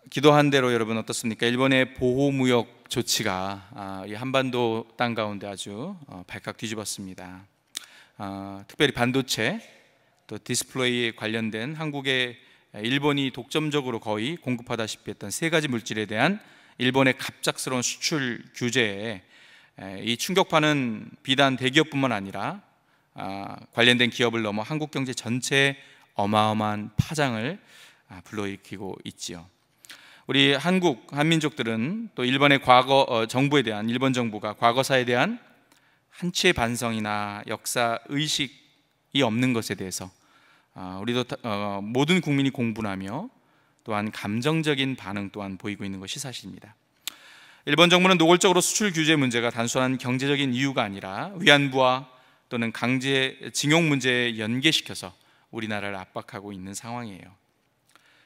기도한 대로 여러분 어떻습니까? 일본의 보호무역 조치가 이 한반도 땅 가운데 아주 발칵 뒤집었습니다. 특별히 반도체 또 디스플레이에 관련된 한국에 일본이 독점적으로 거의 공급하다시피 했던 세 가지 물질에 대한 일본의 갑작스러운 수출 규제에 이 충격파는 비단 대기업뿐만 아니라 관련된 기업을 넘어 한국 경제 전체에 어마어마한 파장을 불러일으키고 있지요. 우리 한민족들은 또 일본의 과거 정부에 대한, 일본 정부가 과거사에 대한 한치의 반성이나 역사 의식이 없는 것에 대해서 우리도 모든 국민이 공분하며 또한 감정적인 반응 또한 보이고 있는 것이 사실입니다. 일본 정부는 노골적으로 수출 규제 문제가 단순한 경제적인 이유가 아니라 위안부와 또는 강제징용 문제에 연계시켜서 우리나라를 압박하고 있는 상황이에요.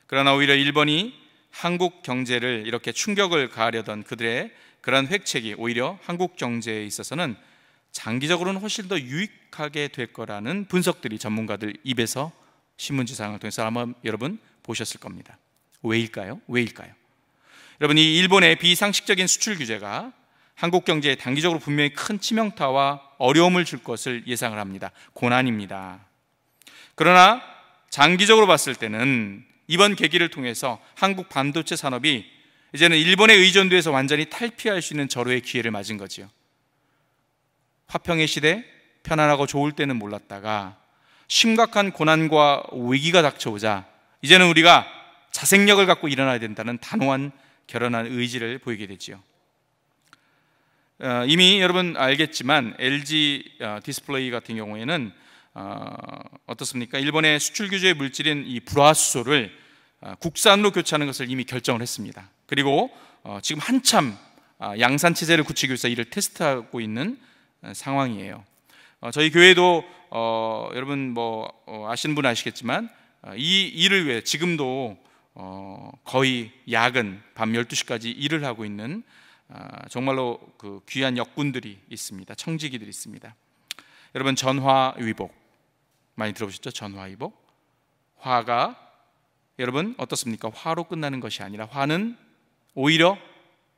그러나 오히려 일본이 한국 경제를 이렇게 충격을 가하려던 그들의 그런 획책이 오히려 한국 경제에 있어서는 장기적으로는 훨씬 더 유익하게 될 거라는 분석들이 전문가들 입에서 신문지상을 통해서 아마 여러분 보셨을 겁니다. 왜일까요? 여러분, 이 일본의 비상식적인 수출 규제가 한국 경제에 단기적으로 분명히 큰 치명타와 어려움을 줄 것을 예상을 합니다. 고난입니다. 그러나 장기적으로 봤을 때는 이번 계기를 통해서 한국 반도체 산업이 이제는 일본의 의존도에서 완전히 탈피할 수 있는 절호의 기회를 맞은 거지요. 화평의 시대, 편안하고 좋을 때는 몰랐다가 심각한 고난과 위기가 닥쳐오자 이제는 우리가 자생력을 갖고 일어나야 된다는 단호한 결연한 의지를 보이게 되지요. 이미 여러분 알겠지만 LG 디스플레이 같은 경우에는 어떻습니까? 일본의 수출 규제 물질인 이 불화수소를 국산으로 교체하는 것을 이미 결정을 했습니다. 그리고 지금 한참 양산 체제를 굳히기 위해서 이를 테스트하고 있는 상황이에요. 저희 교회도 여러분 아시는 분은 아시겠지만 이 일을 위해 지금도 거의 야근 밤 12시까지 일을 하고 있는 정말로 그 귀한 역군들이 있습니다. 청지기들이 있습니다. 여러분, 전화위복 많이 들어보셨죠? 전화위복. 화가 여러분 어떻습니까? 화로 끝나는 것이 아니라 화는 오히려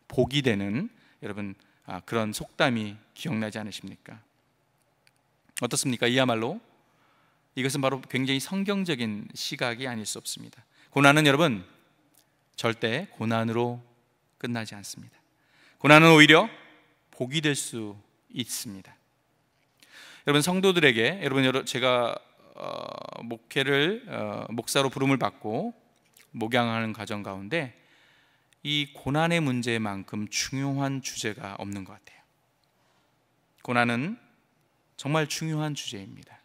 복이 되는 여러분 그런 속담이 기억나지 않으십니까? 어떻습니까? 이야말로 이것은 바로 굉장히 성경적인 시각이 아닐 수 없습니다. 고난은 여러분 절대 고난으로 끝나지 않습니다. 고난은 오히려 복이 될 수 있습니다. 여러분, 성도들에게 제가 목사로 부름을 받고 목양하는 과정 가운데 이 고난의 문제만큼 중요한 주제가 없는 것 같아요. 고난은 정말 중요한 주제입니다.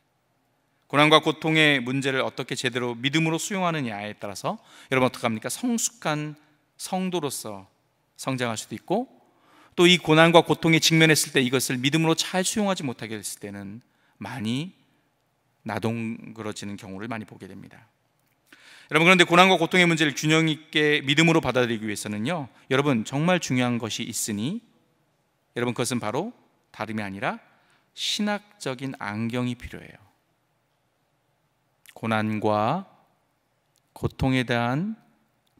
고난과 고통의 문제를 어떻게 제대로 믿음으로 수용하느냐에 따라서 여러분 어떻게 합니까? 성숙한 성도로서 성장할 수도 있고, 또 이 고난과 고통에 직면했을 때 이것을 믿음으로 잘 수용하지 못하게 됐을 때는 많이 나동그러지는 경우를 많이 보게 됩니다. 여러분, 그런데 고난과 고통의 문제를 균형 있게 믿음으로 받아들이기 위해서는요, 여러분 정말 중요한 것이 있으니 여러분 그것은 바로 다름이 아니라 신학적인 안경이 필요해요. 고난과 고통에 대한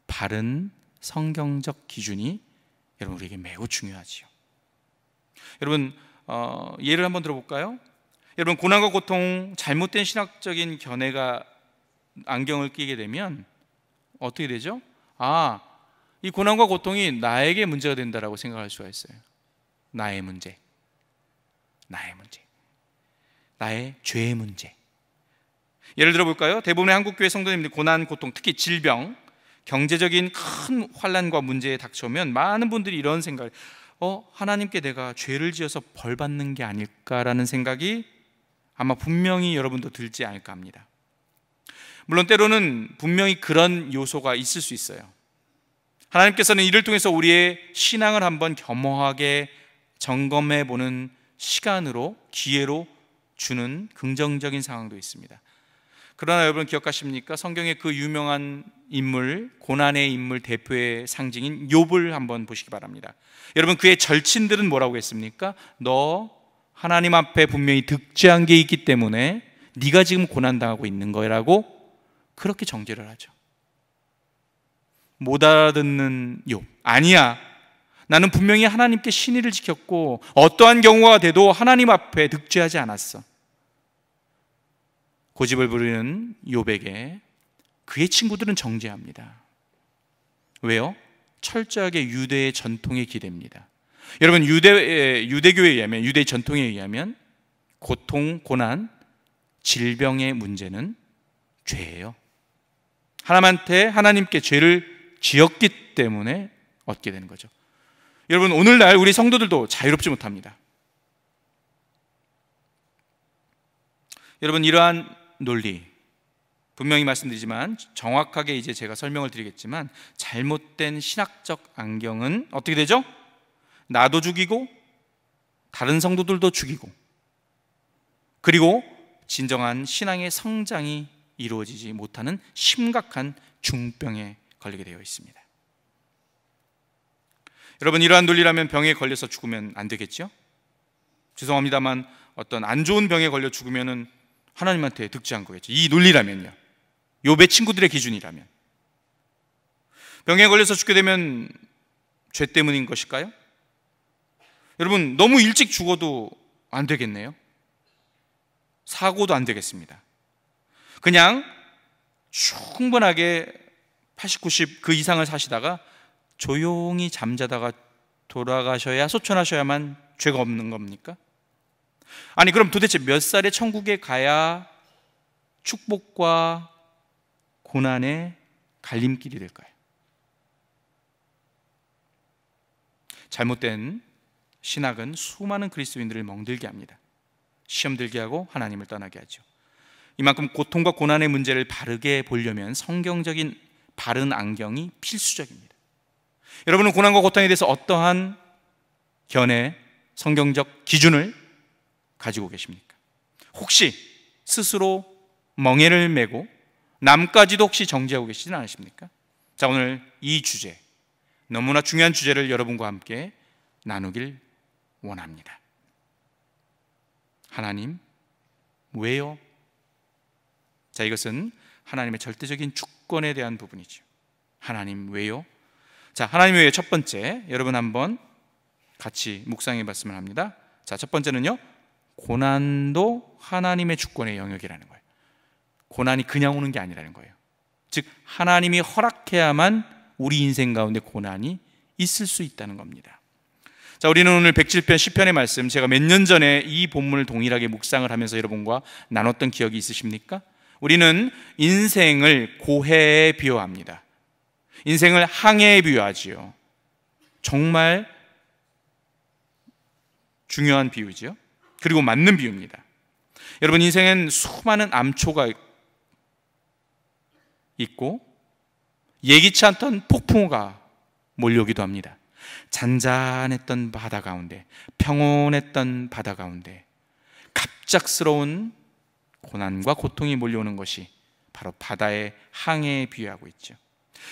바른 성경적 기준이 여러분 우리에게 매우 중요하지요. 여러분 예를 한번 들어볼까요? 여러분, 고난과 고통, 잘못된 신학적인 견해가 안경을 끼게 되면 어떻게 되죠? 이 고난과 고통이 나에게 문제가 된다라고 생각할 수가 있어요. 나의 문제, 나의 죄의 문제. 예를 들어볼까요? 대부분의 한국교회 성도님들이 고난, 고통, 특히 질병, 경제적인 큰 환난과 문제에 닥쳐오면 많은 분들이 이런 생각을 하나님께 내가 죄를 지어서 벌 받는 게 아닐까라는 생각이 아마 분명히 여러분도 들지 않을까 합니다. 물론 때로는 분명히 그런 요소가 있을 수 있어요. 하나님께서는 이를 통해서 우리의 신앙을 한번 겸허하게 점검해 보는 시간으로, 기회로 주는 긍정적인 상황도 있습니다. 그러나 여러분 기억하십니까? 성경의 그 유명한 인물, 고난의 인물 대표의 상징인 욥을 한번 보시기 바랍니다. 여러분, 그의 절친들은 뭐라고 했습니까? 너 하나님 앞에 분명히 득죄한 게 있기 때문에 네가 지금 고난당하고 있는 거라고 그렇게 정죄를 하죠. 못 알아듣는 욥. 아니야, 나는 분명히 하나님께 신의를 지켰고 어떠한 경우가 돼도 하나님 앞에 득죄하지 않았어. 고집을 부리는 욥에게 그의 친구들은 정죄합니다. 왜요? 철저하게 유대의 전통에 기대입니다. 여러분, 유대교에 의하면, 유대의 전통에 의하면 고통, 고난, 질병의 문제는 죄예요. 하나님께 죄를 지었기 때문에 얻게 되는 거죠. 여러분, 오늘날 우리 성도들도 자유롭지 못합니다. 여러분, 이러한 논리, 분명히 말씀드리지만 정확하게 이제 제가 설명을 드리겠지만, 잘못된 신학적 안경은 어떻게 되죠? 나도 죽이고 다른 성도들도 죽이고, 그리고 진정한 신앙의 성장이 이루어지지 못하는 심각한 중병에 걸리게 되어 있습니다. 여러분, 이러한 논리라면 병에 걸려서 죽으면 안 되겠죠? 죄송합니다만 어떤 안 좋은 병에 걸려 죽으면 하나님한테 득죄한 거겠죠. 이 논리라면요, 욥의 친구들의 기준이라면. 병에 걸려서 죽게 되면 죄 때문인 것일까요? 여러분, 너무 일찍 죽어도 안 되겠네요. 사고도 안 되겠습니다. 그냥 충분하게 80, 90 그 이상을 사시다가 조용히 잠자다가 돌아가셔야, 소천하셔야만 죄가 없는 겁니까? 아니, 그럼 도대체 몇 살에 천국에 가야 축복과 고난의 갈림길이 될까요? 잘못된 신학은 수많은 그리스도인들을 멍들게 합니다. 시험 들게 하고 하나님을 떠나게 하죠. 이만큼 고통과 고난의 문제를 바르게 보려면 성경적인 바른 안경이 필수적입니다. 여러분은 고난과 고통에 대해서 어떠한 견해, 성경적 기준을 가지고 계십니까? 혹시 스스로 멍에를 메고 남까지도 혹시 정죄하고 계시지는 않으십니까? 자, 오늘 이 주제, 너무나 중요한 주제를 여러분과 함께 나누길 원합니다. 하나님, 왜요? 자, 이것은 하나님의 절대적인 주권에 대한 부분이죠. 하나님, 왜요? 자, 하나님 왜요? 첫 번째, 여러분 한번 같이 묵상해 봤으면 합니다. 자, 첫 번째는요, 고난도 하나님의 주권의 영역이라는 거예요. 고난이 그냥 오는 게 아니라는 거예요. 즉, 하나님이 허락해야만 우리 인생 가운데 고난이 있을 수 있다는 겁니다. 자, 우리는 오늘 107편 시편의 말씀, 제가 몇 년 전에 이 본문을 동일하게 묵상을 하면서 여러분과 나눴던 기억이 있으십니까? 우리는 인생을 고해에 비유합니다. 인생을 항해에 비유하지요. 정말 중요한 비유죠. 그리고 맞는 비유입니다. 여러분, 인생엔 수많은 암초가 있고 예기치 않던 폭풍우가 몰려오기도 합니다. 잔잔했던 바다 가운데, 평온했던 바다 가운데 갑작스러운 고난과 고통이 몰려오는 것이 바로 바다의 항해에 비유하고 있죠.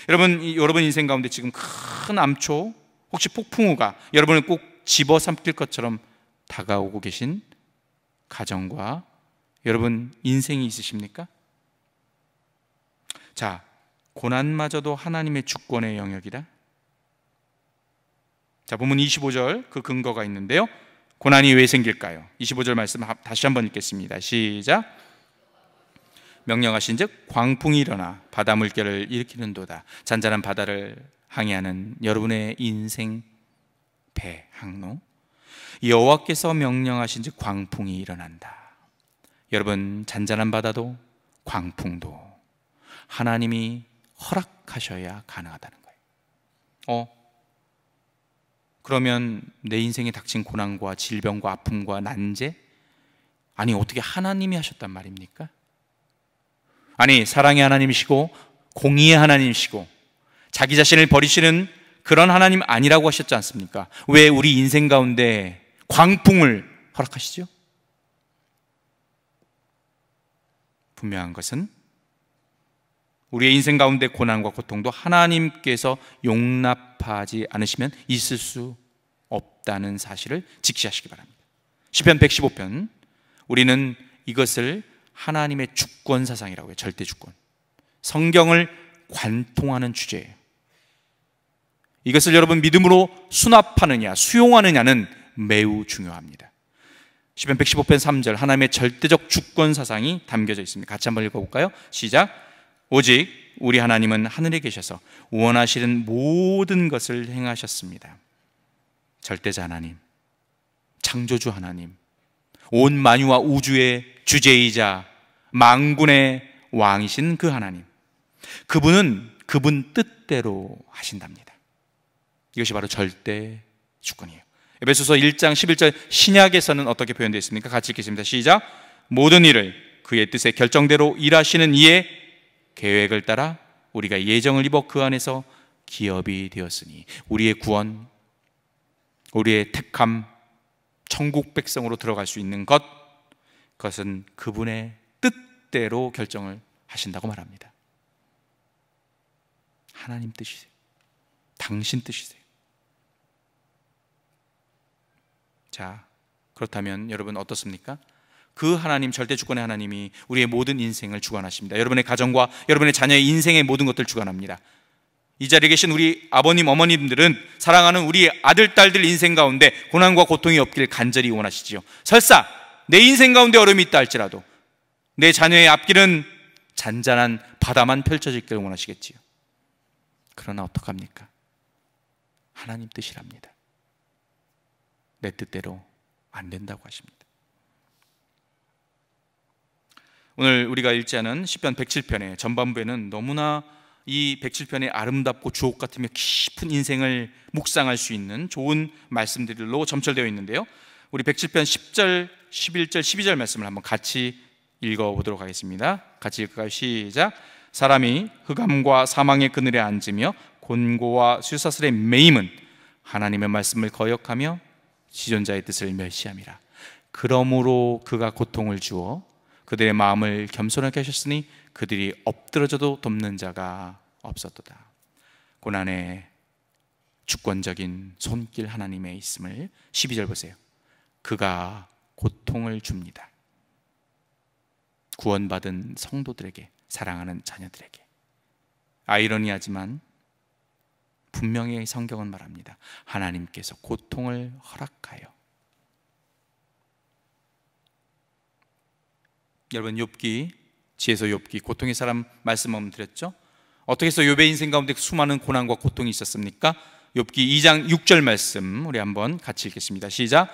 여러분 인생 가운데 지금 큰 암초, 혹시 폭풍우가 여러분을 꼭 집어삼킬 것처럼 다가오고 계신 가정과 여러분 인생이 있으십니까? 자, 고난마저도 하나님의 주권의 영역이다. 자, 본문 25절 그 근거가 있는데요, 고난이 왜 생길까요? 25절 말씀 다시 한번 읽겠습니다. 시작. 명령하신즉 광풍이 일어나 바다 물결을 일으키는도다. 잔잔한 바다를 항해하는 여러분의 인생 배 항로, 여호와께서 명령하신즉 광풍이 일어난다. 여러분, 잔잔한 바다도 광풍도 하나님이 허락하셔야 가능하다는 거예요. 그러면 내 인생에 닥친 고난과 질병과 아픔과 난제, 아니 어떻게 하나님이 하셨단 말입니까? 아니, 사랑의 하나님이시고 공의의 하나님이시고 자기 자신을 버리시는 그런 하나님 아니라고 하셨지 않습니까? 왜 우리 인생 가운데 광풍을 허락하시죠? 분명한 것은 우리의 인생 가운데 고난과 고통도 하나님께서 용납하지 않으시면 있을 수 없다는 사실을 직시하시기 바랍니다. 시편 115편, 우리는 이것을 하나님의 주권 사상이라고 해요. 절대 주권. 성경을 관통하는 주제예요. 이것을 여러분 믿음으로 수납하느냐, 수용하느냐는 매우 중요합니다. 시편 115편 3절, 하나님의 절대적 주권 사상이 담겨져 있습니다. 같이 한번 읽어볼까요? 시작. 오직 우리 하나님은 하늘에 계셔서 원하시는 모든 것을 행하셨습니다. 절대자 하나님, 창조주 하나님, 온 만유와 우주의 주제이자 만군의 왕이신 그 하나님, 그분은 그분 뜻대로 하신답니다. 이것이 바로 절대 주권이에요. 에베소서 1장 11절 신약에서는 어떻게 표현되어 있습니까? 같이 읽겠습니다. 시작. 모든 일을 그의 뜻의 결정대로 일하시는 이의 계획을 따라 우리가 예정을 입어 그 안에서 기업이 되었으니, 우리의 구원, 우리의 택함, 천국 백성으로 들어갈 수 있는 것, 그것은 그분의 뜻대로 결정을 하신다고 말합니다. 하나님 뜻이세요. 당신 뜻이세요. 자, 그렇다면 여러분 어떻습니까? 그 하나님, 절대 주권의 하나님이 우리의 모든 인생을 주관하십니다. 여러분의 가정과 여러분의 자녀의 인생의 모든 것들을 주관합니다. 이 자리에 계신 우리 아버님, 어머님들은 사랑하는 우리 아들, 딸들 인생 가운데 고난과 고통이 없기를 간절히 원하시지요. 설사 내 인생 가운데 어려움이 있다 할지라도 내 자녀의 앞길은 잔잔한 바다만 펼쳐지기를 원하시겠지요. 그러나 어떡합니까? 하나님 뜻이랍니다. 내 뜻대로 안 된다고 하십니다. 오늘 우리가 읽지 않은 시편 107편의 전반부에는 너무나 이 107편의 아름답고 주옥 같으며 깊은 인생을 묵상할 수 있는 좋은 말씀들로 점철되어 있는데요, 우리 107편 10절, 11절, 12절 말씀을 한번 같이 읽어보도록 하겠습니다. 같이 읽을까요? 시작. 사람이 흑암과 사망의 그늘에 앉으며 곤고와 쇠사슬에 매임은 하나님의 말씀을 거역하며 지존자의 뜻을 멸시함이라. 그러므로 그가 고통을 주어 그들의 마음을 겸손하게 하셨으니 그들이 엎드러져도 돕는 자가 없었도다. 고난의 주권적인 손길 하나님의 있음을 12절 보세요. 그가 고통을 줍니다. 구원받은 성도들에게, 사랑하는 자녀들에게. 아이러니하지만 분명히 성경은 말합니다. 하나님께서 고통을 허락하여. 여러분, 욥기, 지혜서 욥기, 고통의 사람 말씀 한번 드렸죠? 어떻게 해서 욥의 인생 가운데 수많은 고난과 고통이 있었습니까? 욥기 2장 6절 말씀 우리 한번 같이 읽겠습니다. 시작.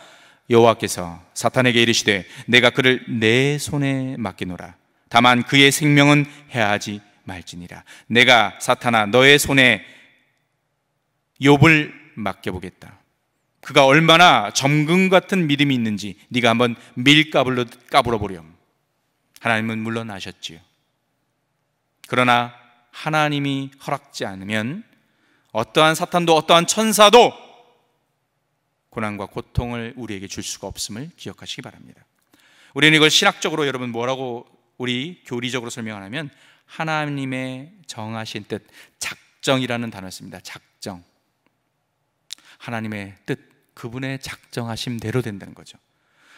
여호와께서 사탄에게 이르시되 내가 그를 내 손에 맡기노라. 다만 그의 생명은 해하지 말지니라. 내가 사탄아 너의 손에 욥을 맡겨보겠다. 그가 얼마나 점금 같은 믿음이 있는지 네가 한번 밀가불로 까불어 보렴. 하나님은 물론 아셨지요. 그러나 하나님이 허락지 않으면 어떠한 사탄도 어떠한 천사도 고난과 고통을 우리에게 줄 수가 없음을 기억하시기 바랍니다. 우리는 이걸 신학적으로 여러분 뭐라고 우리 교리적으로 설명하냐면 하나님의 정하신 뜻, 작정이라는 단어를 씁니다. 작정. 하나님의 뜻, 그분의 작정하심대로 된다는 거죠.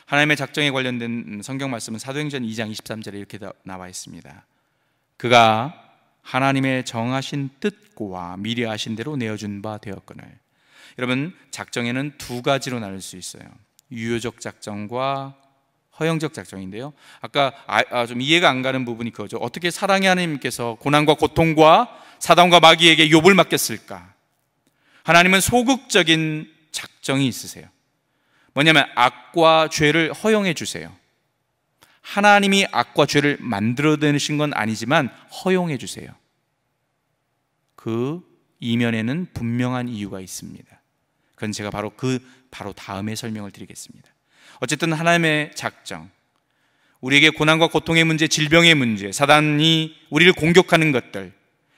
하나님의 작정에 관련된 성경 말씀은 사도행전 2장 23절에 이렇게 나와 있습니다. 그가 하나님의 정하신 뜻과 미리 하신 대로 내어준 바 되었거늘. 여러분, 작정에는 두 가지로 나눌 수 있어요. 유효적 작정과 허용적 작정인데요, 아까 좀 이해가 안 가는 부분이 그거죠. 어떻게 사랑의 하나님께서 고난과 고통과 사단과 마귀에게 욥을 맡겼을까? 하나님은 소극적인 작정이 있으세요. 뭐냐면 악과 죄를 허용해 주세요. 하나님이 악과 죄를 만들어내신 건 아니지만 허용해 주세요. 그 이면에는 분명한 이유가 있습니다. 그건 제가 바로 다음에 설명을 드리겠습니다. 어쨌든 하나님의 작정, 우리에게 고난과 고통의 문제, 질병의 문제, 사단이 우리를 공격하는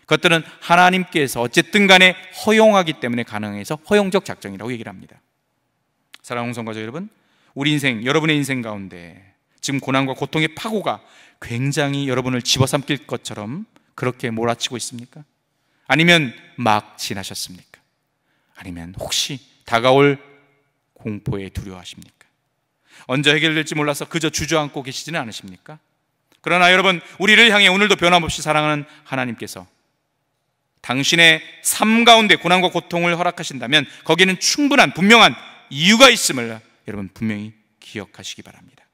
그것들은 하나님께서 어쨌든 간에 허용하기 때문에 가능해서 허용적 작정이라고 얘기를 합니다. 사랑하는 성가족 여러분, 우리 인생, 여러분의 인생 가운데 지금 고난과 고통의 파고가 굉장히 여러분을 집어삼킬 것처럼 그렇게 몰아치고 있습니까? 아니면 막 지나셨습니까? 아니면 혹시 다가올 공포에 두려워하십니까? 언제 해결될지 몰라서 그저 주저앉고 계시지는 않으십니까? 그러나 여러분, 우리를 향해 오늘도 변함없이 사랑하는 하나님께서 당신의 삶 가운데 고난과 고통을 허락하신다면 거기에는 충분한 분명한 이유가 있음을 여러분 분명히 기억하시기 바랍니다.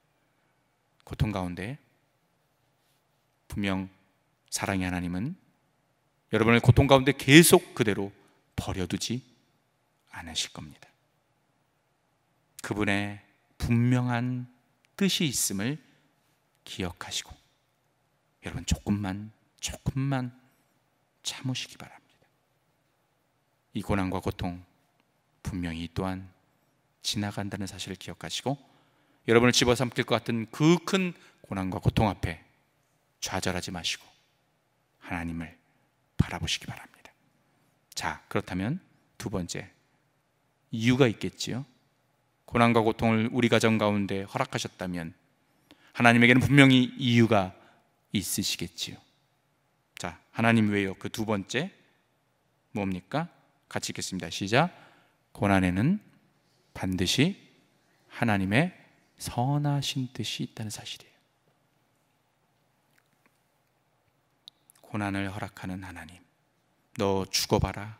고통 가운데 분명 사랑의 하나님은 여러분을 고통 가운데 계속 그대로 버려두지 않으실 겁니다. 그분의 분명한 뜻이 있음을 기억하시고 여러분 조금만 참으시기 바랍니다. 이 고난과 고통 분명히 또한 지나간다는 사실을 기억하시고 여러분을 집어삼킬 것 같은 그 큰 고난과 고통 앞에 좌절하지 마시고 하나님을 바라보시기 바랍니다. 자, 그렇다면 두 번째, 이유가 있겠지요. 고난과 고통을 우리 가정 가운데 허락하셨다면 하나님에게는 분명히 이유가 있으시겠지요. 자, 하나님 외에요. 그 두 번째 뭡니까? 같이 읽겠습니다. 시작. 고난에는 반드시 하나님의 선하신 뜻이 있다는 사실이에요. 고난을 허락하는 하나님, 너 죽어봐라.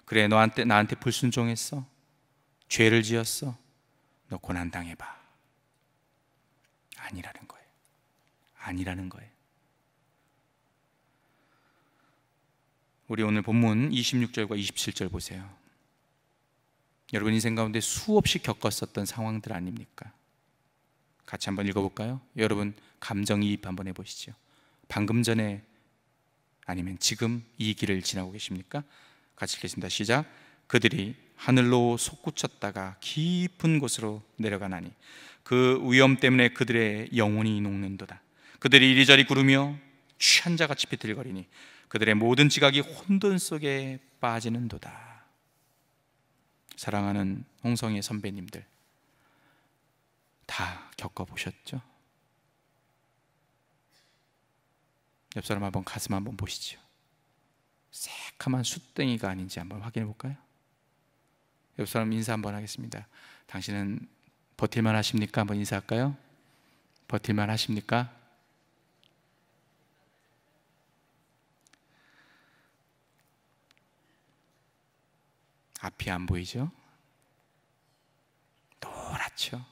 그래, 나한테 불순종했어. 죄를 지었어. 너 고난 당해봐. 아니라는 거예요. 아니라는 거예요. 우리 오늘 본문 26절과 27절 보세요. 여러분 인생 가운데 수없이 겪었었던 상황들 아닙니까? 같이 한번 읽어볼까요? 여러분 감정이입 한번 해보시죠. 방금 전에 아니면 지금 이 길을 지나고 계십니까? 같이 읽겠습니다. 시작. 그들이 하늘로 솟구쳤다가 깊은 곳으로 내려가나니 그 위험 때문에 그들의 영혼이 녹는도다. 그들이 이리저리 구르며 취한 자같이 비틀거리니 그들의 모든 지각이 혼돈 속에 빠지는도다. 사랑하는 홍성의 선배님들 다 겪어보셨죠? 옆 사람 한번 가슴 한번 보시죠. 새카만 숫땡이가 아닌지 한번 확인해 볼까요? 옆 사람 인사 한번 하겠습니다. 당신은 버틸만 하십니까? 한번 인사할까요? 버틸만 하십니까? 앞이 안 보이죠? 노랗죠?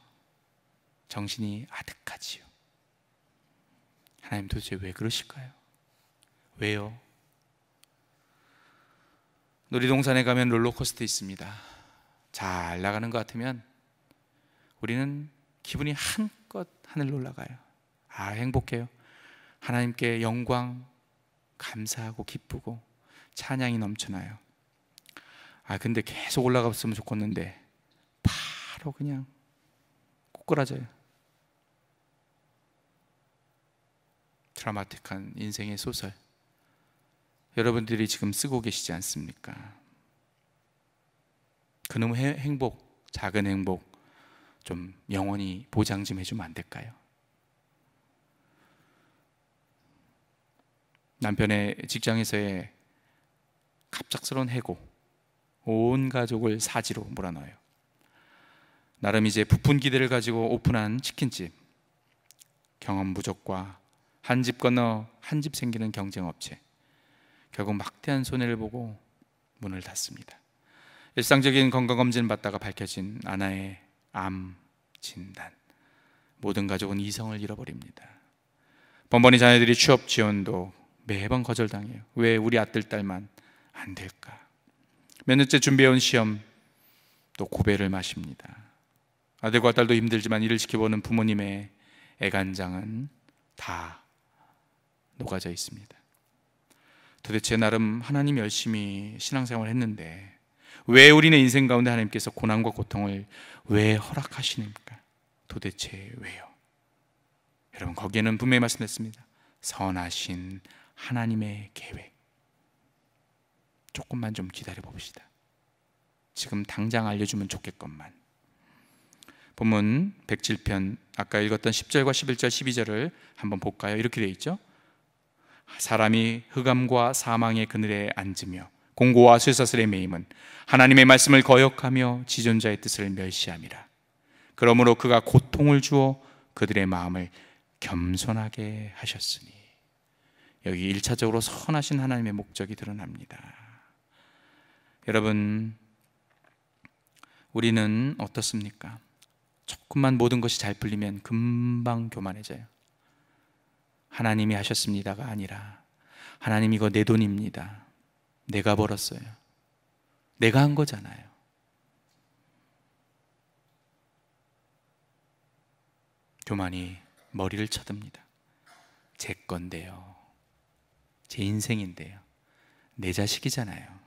정신이 아득하지요. 하나님 도대체 왜 그러실까요? 왜요? 놀이동산에 가면 롤러코스터 있습니다. 잘 나가는 것 같으면 우리는 기분이 한껏 하늘로 올라가요. 아, 행복해요. 하나님께 영광, 감사하고 기쁘고 찬양이 넘쳐나요. 아, 근데 계속 올라갔으면 좋겠는데 바로 그냥 꼬꾸라져요. 드라마틱한 인생의 소설 여러분들이 지금 쓰고 계시지 않습니까? 그놈의 행복, 작은 행복 좀 영원히 보장 좀 해주면 안 될까요? 남편의 직장에서의 갑작스러운 해고, 온 가족을 사지로 몰아넣어요. 나름 이제 부푼 기대를 가지고 오픈한 치킨집, 경험 부족과 한 집 건너 한 집 생기는 경쟁업체, 결국 막대한 손해를 보고 문을 닫습니다. 일상적인 건강검진 받다가 밝혀진 아내의 암 진단, 모든 가족은 이성을 잃어버립니다. 번번이 자녀들이 취업 지원도 매번 거절당해요. 왜 우리 아들 딸만 안 될까? 몇 년째 준비해온 시험 또 고배를 마십니다. 아들과 딸도 힘들지만 이를 지켜보는 부모님의 애간장은 다 녹아져 있습니다. 도대체 나름 하나님 열심히 신앙생활을 했는데 왜 우리는 인생 가운데 하나님께서 고난과 고통을 왜 허락하시니까? 도대체 왜요? 여러분 거기에는 분명히 말씀했습니다. 선하신 하나님의 계획. 조금만 좀 기다려 봅시다. 지금 당장 알려주면 좋겠건만. 본문 107편 아까 읽었던 10절과 11절 12절을 한번 볼까요? 이렇게 되어 있죠. 사람이 흑암과 사망의 그늘에 앉으며 공고와 쇠사슬에 매임은 하나님의 말씀을 거역하며 지존자의 뜻을 멸시함이라. 그러므로 그가 고통을 주어 그들의 마음을 겸손하게 하셨으니. 여기 1차적으로 선하신 하나님의 목적이 드러납니다. 여러분, 우리는 어떻습니까? 조금만 모든 것이 잘 풀리면 금방 교만해져요. 하나님이 하셨습니다가 아니라, 하나님 이거 내 돈입니다, 내가 벌었어요, 내가 한 거잖아요. 교만이 머리를 쳐듭니다. 제 건데요, 제 인생인데요, 내 자식이잖아요.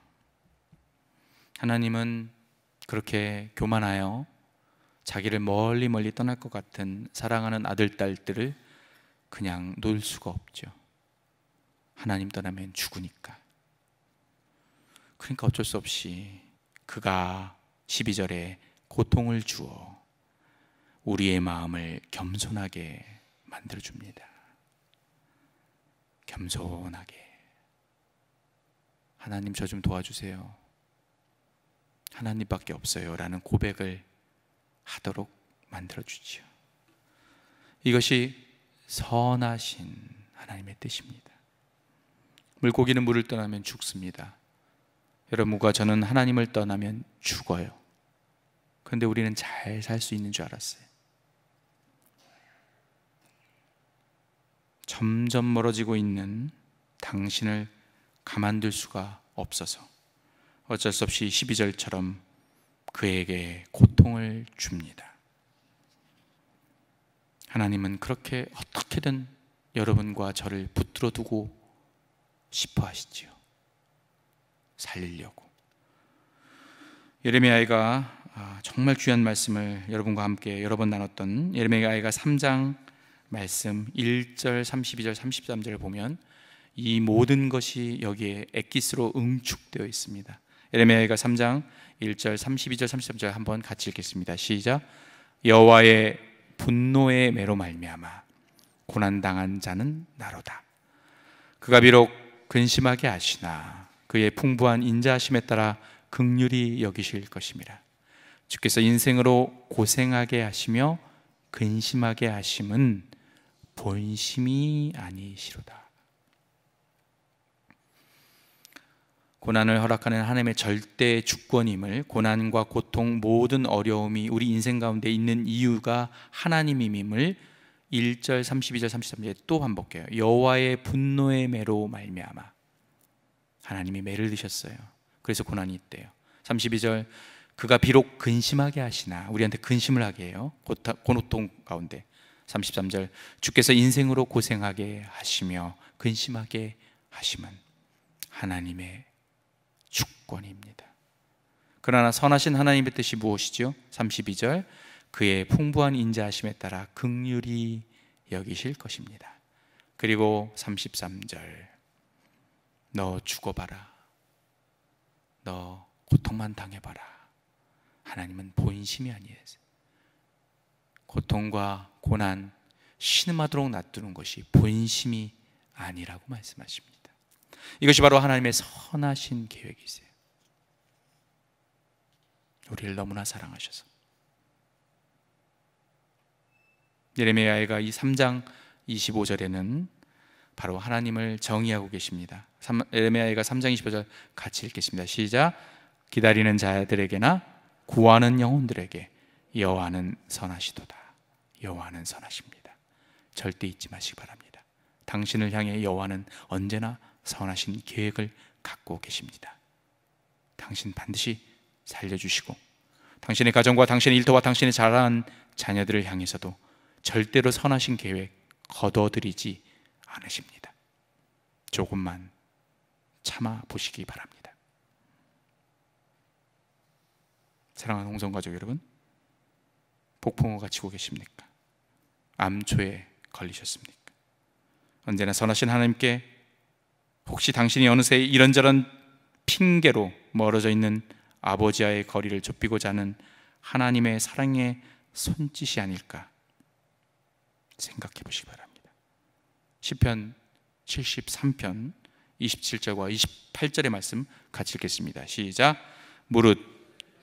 하나님은 그렇게 교만하여 자기를 멀리 멀리 떠날 것 같은 사랑하는 아들, 딸들을 그냥 놓을 수가 없죠. 하나님 떠나면 죽으니까. 그러니까 어쩔 수 없이 그가 12절에 고통을 주어 우리의 마음을 겸손하게 만들어줍니다. 겸손하게. 하나님 저 좀 도와주세요, 하나님밖에 없어요 라는 고백을 하도록 만들어주지요. 이것이 선하신 하나님의 뜻입니다. 물고기는 물을 떠나면 죽습니다. 여러분과 저는 하나님을 떠나면 죽어요. 그런데 우리는 잘 살 수 있는 줄 알았어요. 점점 멀어지고 있는 당신을 가만둘 수가 없어서 어쩔 수 없이 12절처럼 그에게 고통을 줍니다. 하나님은 그렇게 어떻게든 여러분과 저를 붙들어 두고 싶어 하시지요. 살리려고. 예레미야가 정말 귀한 말씀을 여러분과 함께 여러 번 나눴던 예레미야가 3장 말씀 1절, 32절, 33절을 보면 이 모든 것이 여기에 엑기스로 응축되어 있습니다. 예레미야가 3장 1절, 32절, 33절 한번 같이 읽겠습니다. 시작. 여호와의 분노의 매로 말미암아 고난당한 자는 나로다. 그가 비록 근심하게 하시나 그의 풍부한 인자하심에 따라 긍휼히 여기실 것임이라. 주께서 인생으로 고생하게 하시며 근심하게 하심은 본심이 아니시로다. 고난을 허락하는 하나님의 절대 주권임을, 고난과 고통, 모든 어려움이 우리 인생 가운데 있는 이유가 하나님임을 1절, 32절, 33절에 또 반복해요. 여호와의 분노의 매로 말미암아. 하나님이 매를 드셨어요. 그래서 고난이 있대요. 32절, 그가 비록 근심하게 하시나, 우리한테 근심을 하게 해요, 고통 가운데. 33절, 주께서 인생으로 고생하게 하시며 근심하게 하심은 하나님의 주권입니다. 그러나 선하신 하나님의 뜻이 무엇이죠? 32절, 그의 풍부한 인자하심에 따라 긍휼히 여기실 것입니다. 그리고 33절, 너 죽어봐라, 너 고통만 당해봐라. 하나님은 본심이 아니에요. 고통과 고난, 신음하도록 놔두는 것이 본심이 아니라고 말씀하십니다. 이것이 바로 하나님의 선하신 계획이세요. 우리를 너무나 사랑하셔서. 예레미야가 이 3장 25절에는 바로 하나님을 정의하고 계십니다. 예레미야가 3장 25절 같이 읽겠습니다. 시작. 기다리는 자들에게나 구하는 영혼들에게 여호와는 선하시도다. 여호와는 선하십니다. 절대 잊지 마시기 바랍니다. 당신을 향해 여호와는 언제나 선하신 계획을 갖고 계십니다. 당신 반드시 살려주시고, 당신의 가정과 당신의 일터와 당신의 자라난 자녀들을 향해서도 절대로 선하신 계획 거둬들이지 않으십니다. 조금만 참아 보시기 바랍니다. 사랑하는 홍성가족 여러분, 폭풍우가 치고 계십니까? 암초에 걸리셨습니까? 언제나 선하신 하나님께 혹시 당신이 어느새 이런저런 핑계로 멀어져 있는 아버지와의 거리를 좁히고자 하는 하나님의 사랑의 손짓이 아닐까 생각해 보시기 바랍니다. 시편 73편 27절과 28절의 말씀 같이 읽겠습니다. 시작. 무릇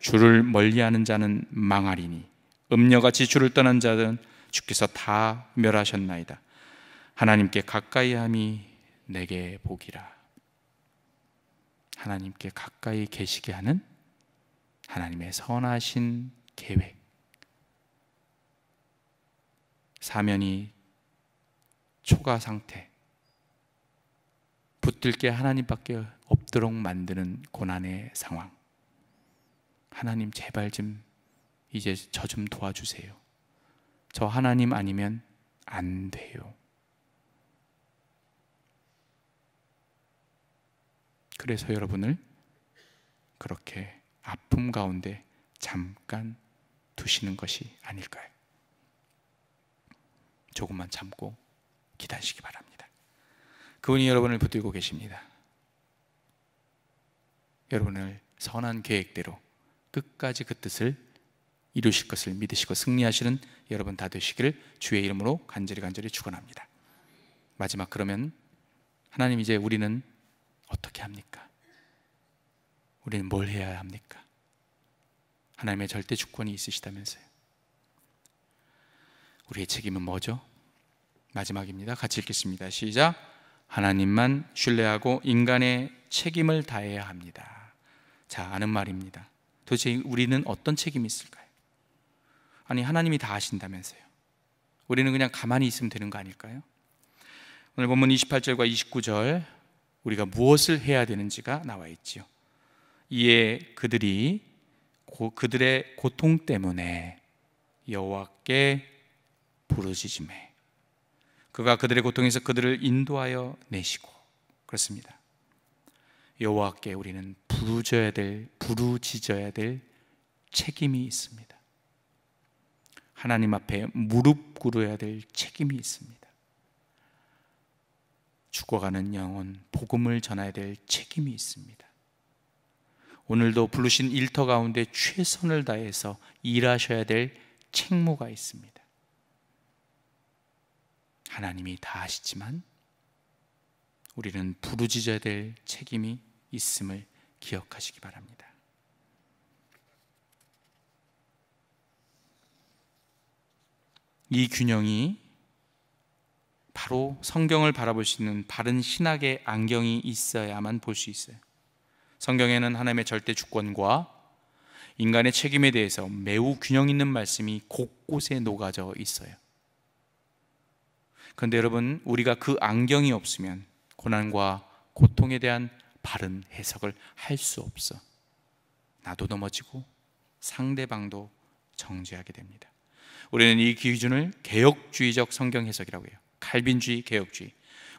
주를 멀리하는 자는 망하리니 음녀같이 주를 떠난 자들은 주께서 다 멸하셨나이다. 하나님께 가까이함이 내게 복이라. 하나님께 가까이 계시게 하는 하나님의 선하신 계획, 사면이 초과 상태, 붙들 게 하나님밖에 없도록 만드는 고난의 상황. 하나님 제발 좀 이제 저 좀 도와주세요. 저 하나님 아니면 안 돼요. 그래서 여러분을 그렇게 아픔 가운데 잠깐 두시는 것이 아닐까요? 조금만 참고 기다리시기 바랍니다. 그분이 여러분을 붙들고 계십니다. 여러분을 선한 계획대로 끝까지 그 뜻을 이루실 것을 믿으시고 승리하시는 여러분 다 되시기를 주의 이름으로 간절히 축원합니다. 마지막, 그러면 하나님, 이제 우리는 어떻게 합니까? 우리는 뭘 해야 합니까? 하나님의 절대 주권이 있으시다면서요. 우리의 책임은 뭐죠? 마지막입니다. 같이 읽겠습니다. 시작. 하나님만 신뢰하고 인간의 책임을 다해야 합니다. 자, 아는 말입니다. 도대체 우리는 어떤 책임이 있을까요? 아니, 하나님이 다 아신다면서요. 우리는 그냥 가만히 있으면 되는 거 아닐까요? 오늘 본문 28절과 29절, 우리가 무엇을 해야 되는지가 나와 있지요. 이에 그들의 고통 때문에 여호와께 부르짖으매 그가 그들의 고통에서 그들을 인도하여 내시고. 그렇습니다. 여호와께 우리는 부르짖어야 될 책임이 있습니다. 하나님 앞에 무릎 꿇어야 될 책임이 있습니다. 죽어가는 영혼 복음을 전해야 될 책임이 있습니다. 오늘도 부르신 일터 가운데 최선을 다해서 일하셔야 될 책무가 있습니다. 하나님이 다 아시지만 우리는 부르짖어야 될 책임이 있음을 기억하시기 바랍니다. 이 균형이 바로 성경을 바라볼 수 있는 바른 신학의 안경이 있어야만 볼 수 있어요. 성경에는 하나님의 절대 주권과 인간의 책임에 대해서 매우 균형 있는 말씀이 곳곳에 녹아져 있어요. 그런데 여러분, 우리가 그 안경이 없으면 고난과 고통에 대한 바른 해석을 할 수 없어. 나도 넘어지고 상대방도 정죄하게 됩니다. 우리는 이 기준을 개혁주의적 성경 해석이라고 해요. 칼빈주의, 개혁주의.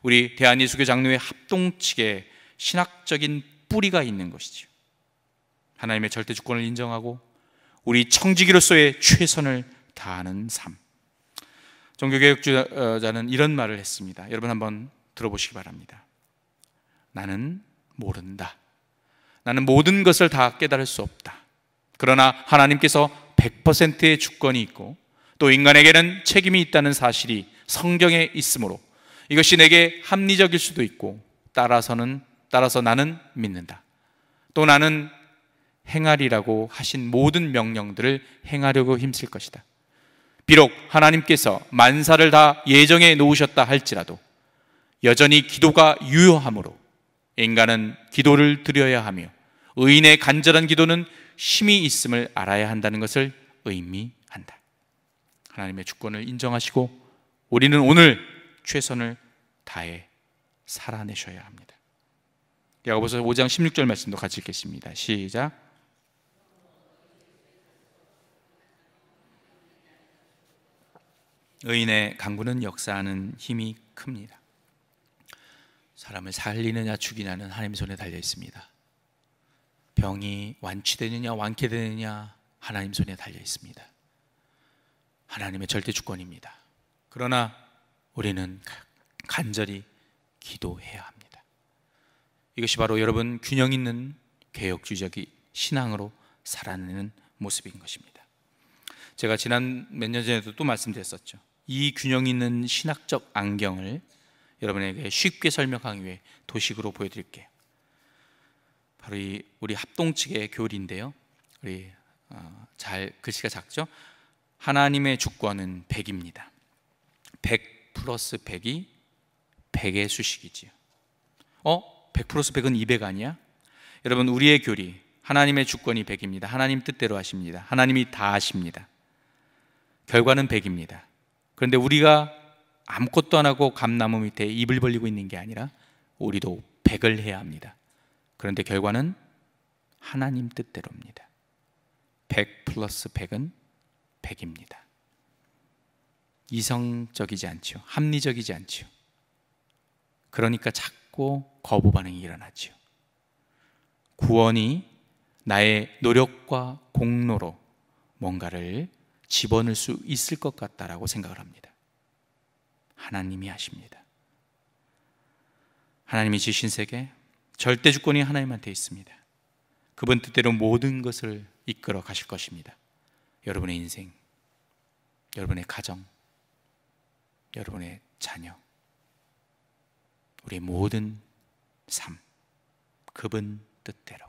우리 대한예수교 장로회 합동측에 신학적인 뿌리가 있는 것이죠. 하나님의 절대 주권을 인정하고 우리 청지기로서의 최선을 다하는 삶. 종교개혁주자는 이런 말을 했습니다. 여러분 한번 들어보시기 바랍니다. 나는 모른다. 나는 모든 것을 다 깨달을 수 없다. 그러나 하나님께서 100%의 주권이 있고 또 인간에게는 책임이 있다는 사실이 성경에 있으므로 이것이 내게 합리적일 수도 있고 따라서 나는 믿는다. 또 나는 행하리라고 하신 모든 명령들을 행하려고 힘쓸 것이다. 비록 하나님께서 만사를 다 예정해 놓으셨다 할지라도 여전히 기도가 유효하므로 인간은 기도를 드려야 하며 의인의 간절한 기도는 힘이 있음을 알아야 한다는 것을 의미한다. 하나님의 주권을 인정하시고 우리는 오늘 최선을 다해 살아내셔야 합니다. 야고보서 5장 16절 말씀도 같이 읽겠습니다. 시작. 의인의 강구는 역사하는 힘이 큽니다. 사람을 살리느냐 죽이냐는 하나님 손에 달려 있습니다. 병이 완치되느냐 완쾌되느냐 하나님 손에 달려 있습니다. 하나님의 절대 주권입니다. 그러나 우리는 간절히 기도해야 합니다. 이것이 바로 여러분 균형 있는 개혁주의적 신앙으로 살아내는 모습인 것입니다. 제가 지난 몇 년 전에도 또 말씀드렸었죠. 이 균형 있는 신학적 안경을 여러분에게 쉽게 설명하기 위해 도식으로 보여드릴게요. 바로 우리 합동측의 교리인데요. 우리 글씨가 작죠? 하나님의 주권은 100입니다. 100 플러스 100이 100의 수식이지요. 100 플러스 100은 200 아니야? 여러분, 우리의 교리, 하나님의 주권이 100입니다. 하나님 뜻대로 하십니다. 하나님이 다 하십니다. 결과는 100입니다. 그런데 우리가 아무것도 안 하고 감나무 밑에 입을 벌리고 있는 게 아니라 우리도 100을 해야 합니다. 그런데 결과는 하나님 뜻대로입니다. 100 플러스 100은 100입니다. 이성적이지 않죠. 합리적이지 않죠. 그러니까 자꾸 거부 반응이 일어나죠. 구원이 나의 노력과 공로로 뭔가를 집어넣을 수 있을 것 같다라고 생각을 합니다. 하나님이 하십니다. 하나님이 지신 세계, 절대 주권이 하나님한테 있습니다. 그분 뜻대로 모든 것을 이끌어 가실 것입니다. 여러분의 인생, 여러분의 가정, 여러분의 자녀, 우리의 모든 삶, 그분 뜻대로.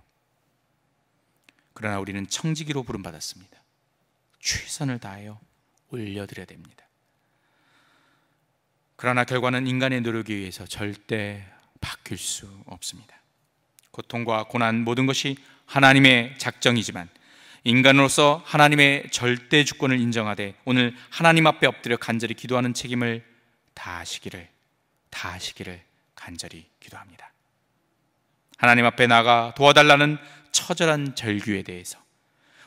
그러나 우리는 청지기로 부름받았습니다. 최선을 다하여 올려드려야 됩니다. 그러나 결과는 인간의 노력에 의해서 절대 바뀔 수 없습니다. 고통과 고난, 모든 것이 하나님의 작정이지만 인간으로서 하나님의 절대 주권을 인정하되 오늘 하나님 앞에 엎드려 간절히 기도하는 책임을 다하시기를 간절히 기도합니다. 하나님 앞에 나가 도와달라는 처절한 절규에 대해서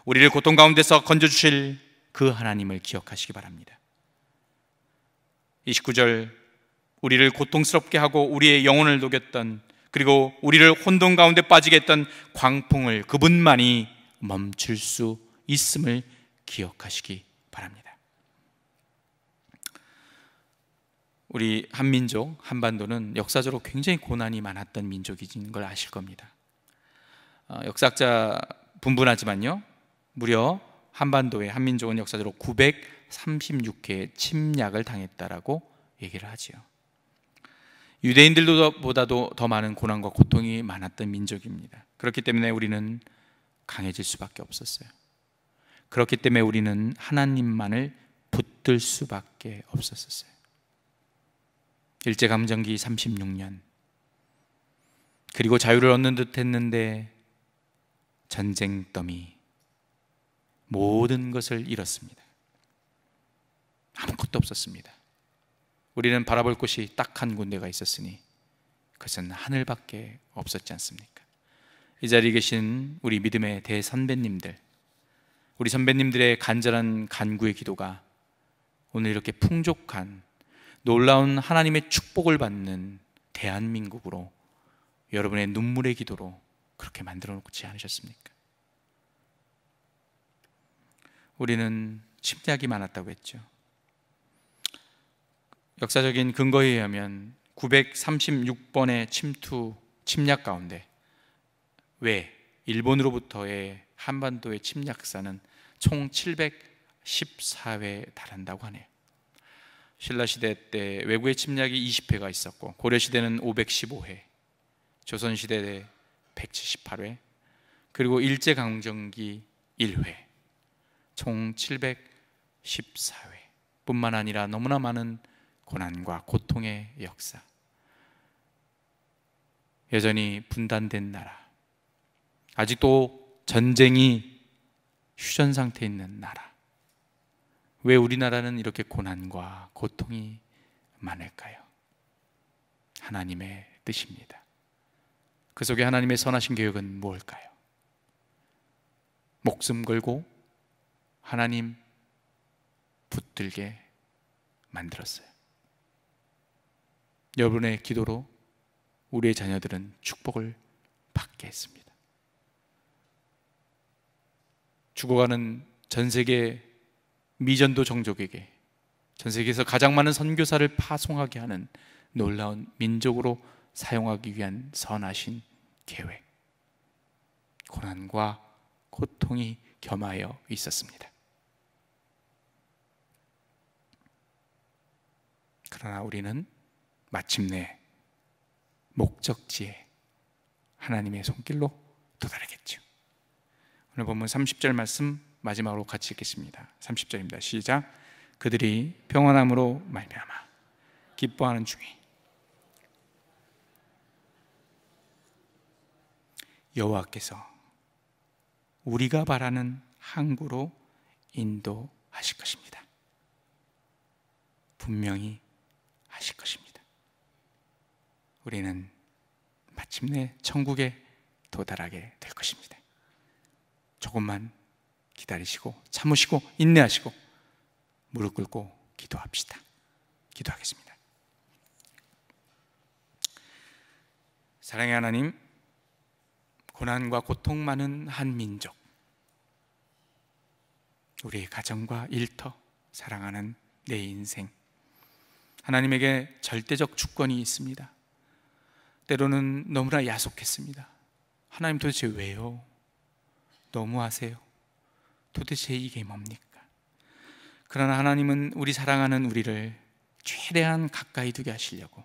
우리를 고통 가운데서 건져주실 그 하나님을 기억하시기 바랍니다. 29절, 우리를 고통스럽게 하고 우리의 영혼을 녹였던, 그리고 우리를 혼돈 가운데 빠지게 했던 광풍을 그분만이 멈출 수 있음을 기억하시기 바랍니다. 우리 한민족, 한반도는 역사적으로 굉장히 고난이 많았던 민족인 걸 아실 겁니다. 역사학자 분분하지만요, 무려 한반도의 한민족은 역사적으로 936개의 침략을 당했다라고 얘기를 하지요. 유대인들보다도 더 많은 고난과 고통이 많았던 민족입니다. 그렇기 때문에 우리는 강해질 수밖에 없었어요. 그렇기 때문에 우리는 하나님만을 붙들 수밖에 없었어요. 일제감정기 36년, 그리고 자유를 얻는 듯 했는데 전쟁 더미, 모든 것을 잃었습니다. 아무것도 없었습니다. 우리는 바라볼 곳이 딱 한 군데가 있었으니 그것은 하늘밖에 없었지 않습니까? 이 자리에 계신 우리 믿음의 대선배님들, 우리 선배님들의 간절한 간구의 기도가 오늘 이렇게 풍족한 놀라운 하나님의 축복을 받는 대한민국으로, 여러분의 눈물의 기도로 그렇게 만들어 놓지 않으셨습니까? 우리는 침략이 많았다고 했죠. 역사적인 근거에 의하면 936번의 침략 가운데 일본으로부터의 한반도의 침략사는 총 714회에 달한다고 하네요. 신라시대 때 외국의 침략이 20회가 있었고, 고려시대는 515회, 조선시대 178회, 그리고 일제강점기 1회, 총 714회 뿐만 아니라 너무나 많은 고난과 고통의 역사, 여전히 분단된 나라, 아직도 전쟁이 휴전 상태에 있는 나라, 왜 우리나라는 이렇게 고난과 고통이 많을까요? 하나님의 뜻입니다. 그 속에 하나님의 선하신 계획은 무엇일까요? 목숨 걸고 하나님 붙들게 만들었어요. 여러분의 기도로 우리의 자녀들은 축복을 받게 했습니다. 죽어가는 전 세계 미전도 종족에게, 전 세계에서 가장 많은 선교사를 파송하게 하는 놀라운 민족으로 사용하기 위한 선하신 계획, 고난과 고통이 겸하여 있었습니다. 그러나 우리는 마침내 목적지에 하나님의 손길로 도달하겠죠. 오늘 본문 30절 말씀 마지막으로 같이 읽겠습니다. 30절입니다. 시작. 그들이 평안함으로 말미암아 기뻐하는 중에 여호와께서 우리가 바라는 항구로 인도하실 것입니다. 분명히 하실 것입니다. 우리는 마침내 천국에 도달하게 될 것입니다. 조금만 기다리시고 참으시고 인내하시고 무릎 꿇고 기도합시다. 기도하겠습니다. 사랑의 하나님, 고난과 고통 많은 한 민족, 우리의 가정과 일터, 사랑하는 내 인생, 하나님에게 절대적 주권이 있습니다. 때로는 너무나 야속했습니다. 하나님 도대체 왜요? 너무하세요. 도대체 이게 뭡니까? 그러나 하나님은 우리 사랑하는 우리를 최대한 가까이 두게 하시려고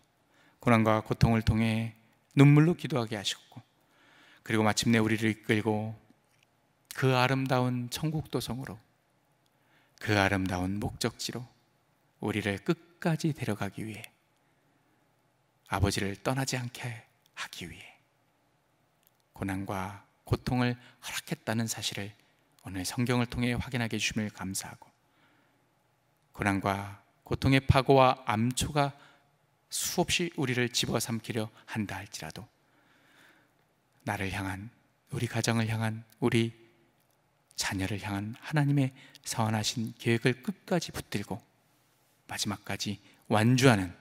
고난과 고통을 통해 눈물로 기도하게 하셨고, 그리고 마침내 우리를 이끌고 그 아름다운 천국 도성으로, 그 아름다운 목적지로 우리를 끝까지 데려가기 위해, 아버지를 떠나지 않게 하기 위해 고난과 고통을 허락했다는 사실을 오늘 성경을 통해 확인하게 해주심을 감사하고, 고난과 고통의 파고와 암초가 수없이 우리를 집어삼키려 한다 할지라도 나를 향한, 우리 가정을 향한, 우리 자녀를 향한 하나님의 선하신 계획을 끝까지 붙들고 마지막까지 완주하는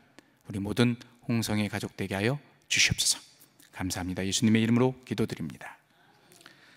우리 모든 홍성의 가족 되게 하여 주시옵소서. 감사합니다. 예수님의 이름으로 기도드립니다.